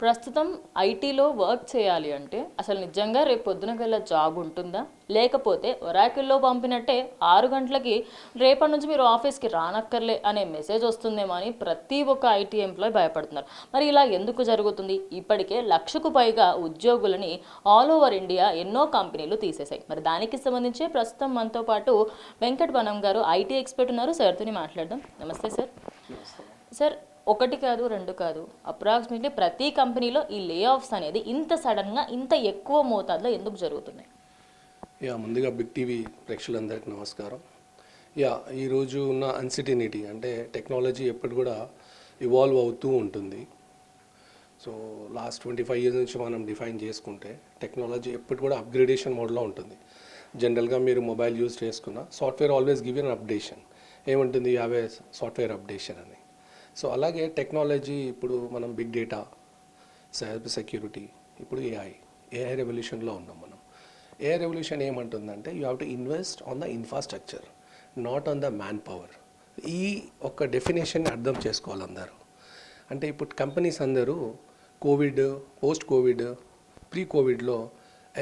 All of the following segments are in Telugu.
ప్రస్తుతం ఐటీలో వర్క్ చేయాలి అంటే అసలు నిజంగా రేపు పొద్దున గల జాబ్ ఉంటుందా, లేకపోతే ఒరాకిల్లో పంపినట్టే 6 గంటలకి రేపటి నుంచి మీరు ఆఫీస్కి రానక్కర్లే అనే మెసేజ్ వస్తుందేమో అని ప్రతి ఒక్క ఐటీ ఎంప్లాయ్ భయపడుతున్నారు. మరి ఇలా ఎందుకు జరుగుతుంది? ఇప్పటికే 1,00,000కు పైగా ఉద్యోగులని ఆల్ ఓవర్ ఇండియా ఎన్నో కంపెనీలు తీసేశాయి. మరి దానికి సంబంధించి ప్రస్తుతం మనతో పాటు వెంకట్ బనం గారు ఐటీ ఎక్స్పర్ట్ ఉన్నారు. సార్తోని మాట్లాడదాం. నమస్తే సార్. సార్, ఒకటి కాదు రెండు కాదు, అప్రాక్సిమేట్లీ ప్రతి కంపెనీలో ఈ లే ఆఫ్స్ అనేది ఇంత సడన్గా ఇంత ఎక్కువ మోతాదులో ఎందుకు జరుగుతున్నాయి? ముందుగా బిగ్ టీవీ ప్రేక్షకులందరికీ నమస్కారం. ఈరోజు ఉన్న అన్సిటినిటీ అంటే టెక్నాలజీ ఎప్పుడు కూడా ఇవాల్వ్ అవుతూ ఉంటుంది. సో లాస్ట్ 25 years నుంచి మనం డిఫైన్ చేసుకుంటే టెక్నాలజీ ఎప్పుడు కూడా అప్గ్రేడేషన్ మోడ్లో ఉంటుంది. జనరల్గా మీరు మొబైల్ యూజ్ చేసుకున్న software always give an updation. ఏముంటుంది? అవే సాఫ్ట్వేర్ అప్డేషన్ అని. సో అలాగే టెక్నాలజీ ఇప్పుడు మనం బిగ్ డేటా, సైబర్ సెక్యూరిటీ, ఇప్పుడు ఏఐ రెవల్యూషన్లో ఉన్నాం మనం. ఏఐ రెవల్యూషన్ ఏమంటుందంటే you have to invest on the infrastructure, not on the man power. ఈ ఒక్క డెఫినేషన్ని అర్థం చేసుకోవాలి అందరూ. అంటే ఇప్పుడు కంపెనీస్ అందరూ కోవిడ్, పోస్ట్ కోవిడ్, ప్రీ కోవిడ్లో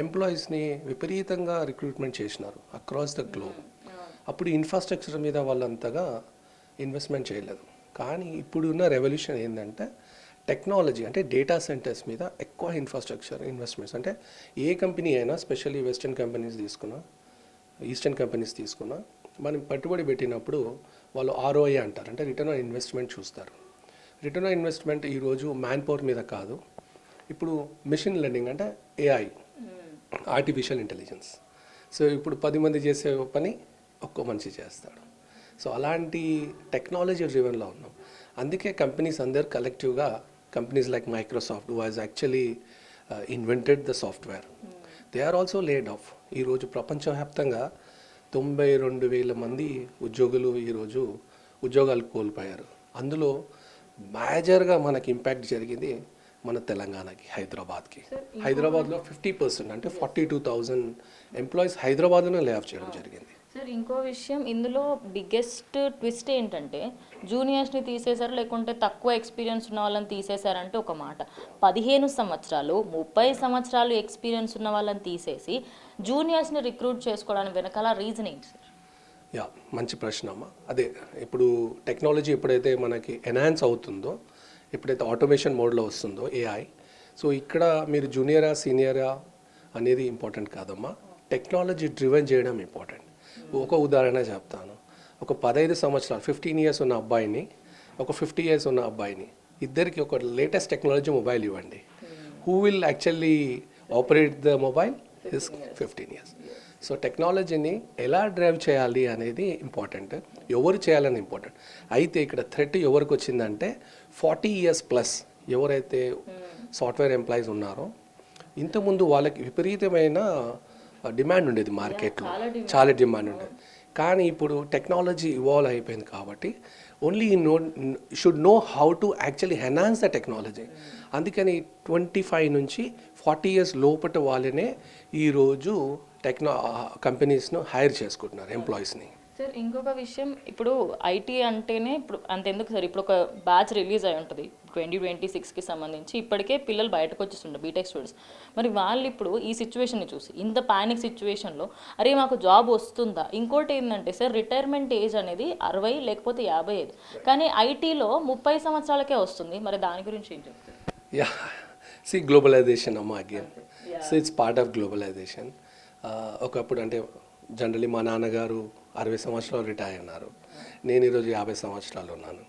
ఎంప్లాయీస్ని విపరీతంగా రిక్రూట్మెంట్ చేసినారు అక్రాస్ ద గ్లోబ్. అప్పుడు ఇన్ఫ్రాస్ట్రక్చర్ మీద వాళ్ళంతగా ఇన్వెస్ట్మెంట్ చేయలేదు. కానీ ఇప్పుడున్న రెవల్యూషన్ ఏంటంటే టెక్నాలజీ అంటే డేటా సెంటర్స్ మీద ఎక్కువ ఇన్ఫ్రాస్ట్రక్చర్ ఇన్వెస్ట్మెంట్స్. అంటే ఏ కంపెనీ అయినా, స్పెషల్లీ వెస్టర్న్ కంపెనీస్ తీసుకున్నా, ఈస్టర్న్ కంపెనీస్ తీసుకున్నా, మనం పెట్టుబడి పెట్టినప్పుడు వాళ్ళు ఆర్ఓఐ అంటారు, అంటే రిటర్న్ ఆన్ ఇన్వెస్ట్మెంట్ చూస్తారు. రిటర్న్ ఆన్ ఇన్వెస్ట్మెంట్ ఈరోజు మ్యాన్ పవర్ మీద కాదు, ఇప్పుడు మిషన్ లెర్నింగ్ అంటే ఏఐ, ఆర్టిఫిషియల్ ఇంటెలిజెన్స్. సో ఇప్పుడు 10 మంది చేసే పని ఒక్కో మనిషి చేస్తాడు. సో అలాంటి టెక్నాలజీ డ్రివెన్లో ఉన్నాం. అందుకే కంపెనీస్ అందరు కలెక్టివ్గా, companies like Microsoft who has actually invented the software, they are also laid off. ఈరోజు ప్రపంచవ్యాప్తంగా 92,000 మంది ఉద్యోగులు ఈరోజు ఉద్యోగాలు కోల్పోయారు. అందులో మేజర్గా మనకి ఇంపాక్ట్ జరిగింది మన తెలంగాణకి, హైదరాబాద్లో 50% అంటే 42,000 ఎంప్లాయీస్ హైదరాబాద్లోనే లే ఆఫ్ చేయడం జరిగింది. సార్, ఇంకో విషయం ఇందులో బిగ్గెస్ట్ ట్విస్ట్ ఏంటంటే జూనియర్స్ని తీసేశారు, లేకుంటే తక్కువ ఎక్స్పీరియన్స్ ఉన్న వాళ్ళని తీసేశారంటే ఒక మాట, 15 సంవత్సరాలు 30 సంవత్సరాలు ఎక్స్పీరియన్స్ ఉన్న వాళ్ళని తీసేసి జూనియర్స్ని రిక్రూట్ చేసుకోవడానికి వెనకాల రీజన్ ఏంటి సార్? మంచి ప్రశ్న అమ్మా. అదే ఇప్పుడు టెక్నాలజీ ఎప్పుడైతే మనకి ఎన్హాన్స్ అవుతుందో, ఎప్పుడైతే ఆటోమేషన్ మోడ్లో వస్తుందో ఏఐ, సో ఇక్కడ మీరు జూనియరా సీనియరా అనేది ఇంపార్టెంట్ కాదమ్మా, టెక్నాలజీ డ్రివెన్ చేయడం ఇంపార్టెంట్. ఒక ఉదాహరణ చెప్తాను. ఒక 15 సంవత్సరాలు 15 years ఉన్న అబ్బాయిని, ఒక 50 years ఉన్న అబ్బాయిని, ఇద్దరికి ఒక లేటెస్ట్ టెక్నాలజీ మొబైల్ ఇవ్వండి. Who will actually operate the mobile is 15 years. So టెక్నాలజీని ఎలా డ్రైవ్ చేయాలి అనేది ఇంపార్టెంట్, ఎవరు చేయాలని ఇంపార్టెంట్. అయితే ఇక్కడ థ్రెట్ ఎవరికి వచ్చిందంటే 40 years ప్లస్ ఎవరైతే సాఫ్ట్వేర్ ఎంప్లాయీస్ ఉన్నారో, ఇంతకుముందు వాళ్ళకి విపరీతమైన డిమాండ్ ఉండేది మార్కెట్లో, చాలా డిమాండ్ ఉండేది. కానీ ఇప్పుడు టెక్నాలజీ ఇవాల్వ్ అయిపోయింది కాబట్టి only should know how to actually enhance the technology. అందుకని 25 నుంచి 40 years లోపల వాళ్ళనే ఈరోజు కంపెనీస్ను హైర్ చేసుకుంటున్నారు ఎంప్లాయీస్ని. సార్, ఇంకొక విషయం, ఇప్పుడు ఐటీ అంటేనే ఇప్పుడు అంతెందుకు సార్, ఇప్పుడు ఒక బ్యాచ్ రిలీజ్ అయి ఉంటుంది 2026కి సంబంధించి, ఇప్పటికే పిల్లలు బయటకు వచ్చేస్తుండే బీటెక్ స్టూడెంట్స్. మరి వాళ్ళు ఇప్పుడు ఈ సిచ్యువేషన్ని చూసి, ఇంత ప్యానిక్ సిచ్యువేషన్లో అరే మాకు జాబ్ వస్తుందా? ఇంకోటి ఏంటంటే సార్, రిటైర్మెంట్ ఏజ్ అనేది 60 లేకపోతే 55, కానీ ఐటీలో 30 సంవత్సరాలకే వస్తుంది. మరి దాని గురించి ఏం చెప్తారు? గ్లోబలైజేషన్ అమ్మా again. So it's part of globalization. ఒకప్పుడు అంటే జనరలీ మా నాన్నగారు 60 సంవత్సరాలు రిటైర్ అయినారు, నేను ఈరోజు 50 సంవత్సరాలు ఉన్నాను.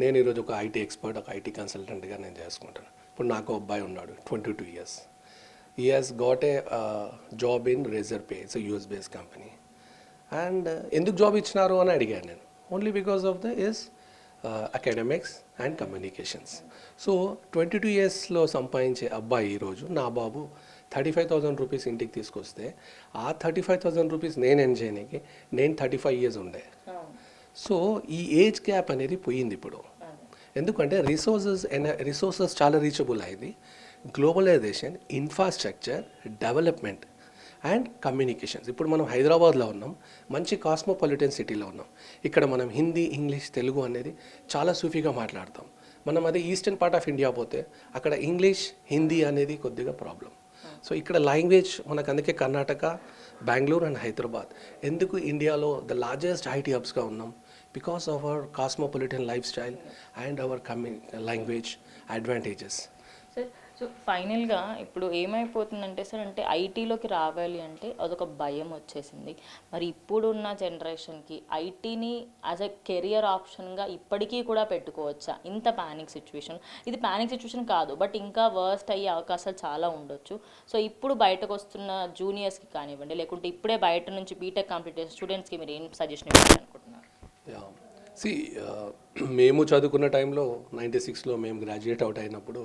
నేను ఈరోజు ఒక ఐటీ ఎక్స్పర్ట్, ఒక ఐటీ కన్సల్టెంట్గా నేను చేసుకుంటాను. ఇప్పుడు నాకు అబ్బాయి ఉన్నాడు 22 years. He has got a job in Razorpay, it's US based company. And ఎందుకు జాబ్ ఇచ్చినారు అని అడిగాను నేను. Only because of the is academics and communications. So 22 yearsలో సంపాదించే అబ్బాయి ఈరోజు నా బాబు 35,000 రూపీస్ ఇంటికి తీసుకొస్తే, ఆ 35,000 రూపీస్ నేను ఎర్న్ చేయడానికి నేను 35 years ఉండే. సో ఈ ఏజ్ గ్యాప్ అనేది పోయింది ఇప్పుడు. ఎందుకంటే రిసోర్సెస్ చాలా రీచబుల్ అయింది. Globalization, infrastructure, development and communications. ఇప్పుడు మనం హైదరాబాద్లో ఉన్నాం, మంచి కాస్మోపాలిటన్ సిటీలో ఉన్నాం. ఇక్కడ మనం హిందీ, ఇంగ్లీష్, తెలుగు అనేది చాలా సూఫీగా మాట్లాడతాం. మనం అదే ఈస్టర్న్ పార్ట్ ఆఫ్ ఇండియా పోతే అక్కడ ఇంగ్లీష్ హిందీ అనేది కొద్దిగా ప్రాబ్లం. సో ఇక్కడ లాంగ్వేజ్ మనకు అందుకే కర్ణాటక, బెంగళూరు అండ్ హైదరాబాద్ ఎందుకు ఇండియాలో ద లార్జెస్ట్ ఐటీ హబ్స్గా ఉన్నాం, because of our cosmopolitan life style and hour language advantages. Sir so ఫైనల్గా ఇప్పుడు ఏమైపోతుందంటే సార్, అంటే ఐటీలోకి రావాలి అంటే అదొక భయం వచ్చేసింది. మరి ఇప్పుడున్న జనరేషన్కి ఐటీని యాజ్ ఎ కెరియర్ ఆప్షన్గా ఇప్పటికీ కూడా పెట్టుకోవచ్చా? ఇంత ప్యానిక్ సిచ్యువేషన్, ఇది ప్యానిక్ సిచ్యువేషన్ కాదు బట్ ఇంకా వర్స్ట్ అయ్యే అవకాశాలు చాలా ఉండొచ్చు. సో ఇప్పుడు బయటకు వస్తున్న జూనియర్స్కి కానివ్వండి, లేకుంటే ఇప్పుడే బయట నుంచి బీటెక్ కంప్లీట్ చేసిన స్టూడెంట్స్కి మీరు ఏం సజెషన్ ఇవ్వాలనుకుంటున్నారు? సి మేము చదువుకున్న టైంలో 96లో మేము గ్రాడ్యుయేట్ అవుట్ అయినప్పుడు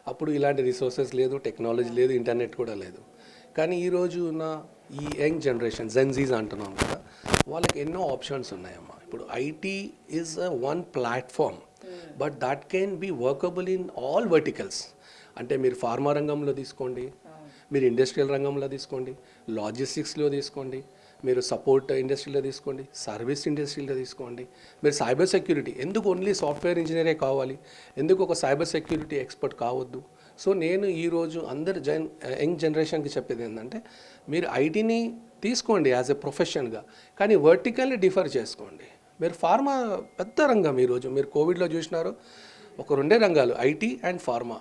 అప్పుడు ఇలాంటి రిసోర్సెస్ లేదు, టెక్నాలజీ లేదు, ఇంటర్నెట్ కూడా లేదు. కానీ ఈరోజు ఉన్న ఈ యంగ్ జనరేషన్ జెన్జీస్ అంటున్నాం కదా, వాళ్ళకి ఎన్నో ఆప్షన్స్ ఉన్నాయమ్మా. ఇప్పుడు IT is one platform but that can be workable in all verticals. అంటే మీరు ఫార్మా రంగంలో తీసుకోండి, మీరు ఇండస్ట్రియల్ రంగంలో తీసుకోండి, లాజిస్టిక్స్లో తీసుకోండి, మీరు సపోర్ట్ ఇండస్ట్రీలో తీసుకోండి, సర్వీస్ ఇండస్ట్రీలో తీసుకోండి, మీరు సైబర్ సెక్యూరిటీ, ఎందుకు ఓన్లీ సాఫ్ట్వేర్ ఇంజనీరే కావాలి, ఎందుకు ఒక సైబర్ సెక్యూరిటీ ఎక్స్పర్ట్ కావద్దు? సో నేను ఈరోజు అందరు యంగ్ జనరేషన్కి చెప్పేది ఏంటంటే, మీరు ఐటీని తీసుకోండి యాజ్ ఎ ప్రొఫెషన్గా, కానీ వర్టికల్లీ డిఫర్ చేసుకోండి. మీరు ఫార్మా పెద్ద రంగం, ఈరోజు మీరు కోవిడ్లో చూసినారు, ఒక రెండే రంగాలు IT and pharma.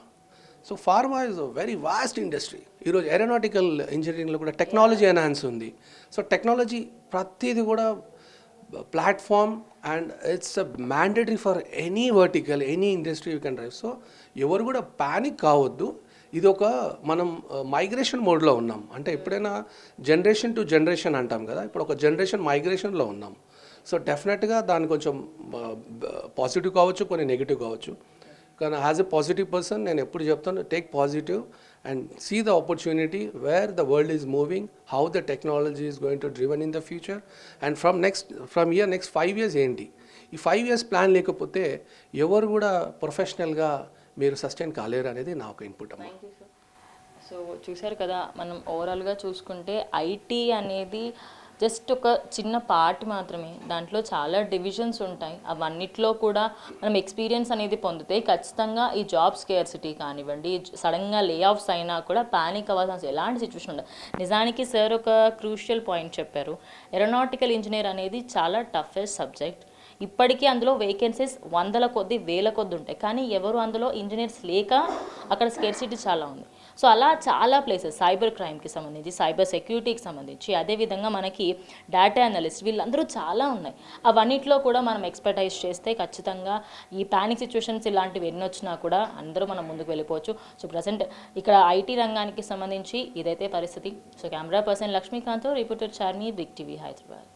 So pharma is a very vast industry. ఈరోజు ఏరోనాటికల్ ఇంజనీరింగ్లో కూడా టెక్నాలజీ ఎన్హాన్స్ ఉంది. సో టెక్నాలజీ ప్రతిదీ కూడా platform and it's mandatory for any vertical, any industry you can drive. So ఎవరు కూడా ప్యానిక్ కావద్దు. ఇది ఒక మనం మైగ్రేషన్ మోడ్లో ఉన్నాం. అంటే ఎప్పుడైనా జనరేషన్ టు జనరేషన్ అంటాం కదా, ఇప్పుడు ఒక జనరేషన్ మైగ్రేషన్లో ఉన్నాం. సో డెఫినెట్గా దాని కొంచెం పాజిటివ్ కావచ్చు, కొన్ని నెగిటివ్ కావచ్చు. కానీ యాజ్ ఎ పాజిటివ్ పర్సన్ నేను ఎప్పుడు చెప్తాను, take positive and see the opportunity where the world is moving, how the technology is going to driven in the future and from year next 5 years ఏంటి. ఈ 5 years ప్లాన్ లేకపోతే ఎవరు కూడా ప్రొఫెషనల్గా మీరు సస్టైన్ కాలేరు అనేది నా ఒక ఇన్పుట్ అమ్మా. సో చూశారు కదా, మనం ఓవరాల్గా చూసుకుంటే ఐటీ అనేది జస్ట్ ఒక చిన్న పార్ట్ మాత్రమే. దాంట్లో చాలా డివిజన్స్ ఉంటాయి. అవన్నిట్లో కూడా మనం ఎక్స్పీరియన్స్ అనేది పొందితే ఖచ్చితంగా ఈ జాబ్ స్కేర్సిటీ కానివ్వండి, సడన్గా లే ఆఫ్స్ అయినా కూడా ప్యానిక్ అవ్వాల్సిన ఎలాంటి సిచ్యువేషన్ ఉండదు. నిజానికి సార్ ఒక క్రూషియల్ పాయింట్ చెప్పారు. ఏరోనాటికల్ ఇంజనీర్ అనేది చాలా టఫెస్ట్ సబ్జెక్ట్. ఇప్పటికీ అందులో వేకెన్సీస్ 100ల కొద్ది 1000 కొద్ది ఉంటాయి, కానీ ఎవరు అందులో ఇంజనీర్స్ లేక అక్కడ స్కేర్సిటీ చాలా ఉంది. సో అలా చాలా ప్లేసెస్, సైబర్ క్రైమ్కి సంబంధించి, సైబర్ సెక్యూరిటీకి సంబంధించి, అదేవిధంగా మనకి డేటా అనలిస్ట్, వీళ్ళందరూ చాలా ఉన్నాయి. అవన్నిట్లో కూడా మనం ఎక్స్పర్టైజ్ చేస్తే ఖచ్చితంగా ఈ ప్యానిక్ సిచ్యువేషన్స్ ఇలాంటివి ఎన్ని వచ్చినా కూడా అందరూ మనం ముందుకు వెళ్ళిపోవచ్చు. సో ప్రజెంట్ ఇక్కడ ఐటీ రంగానికి సంబంధించి ఇదైతే పరిస్థితి. So camera person Laxmikanth, reporter Charmi, big TV Hyderabad.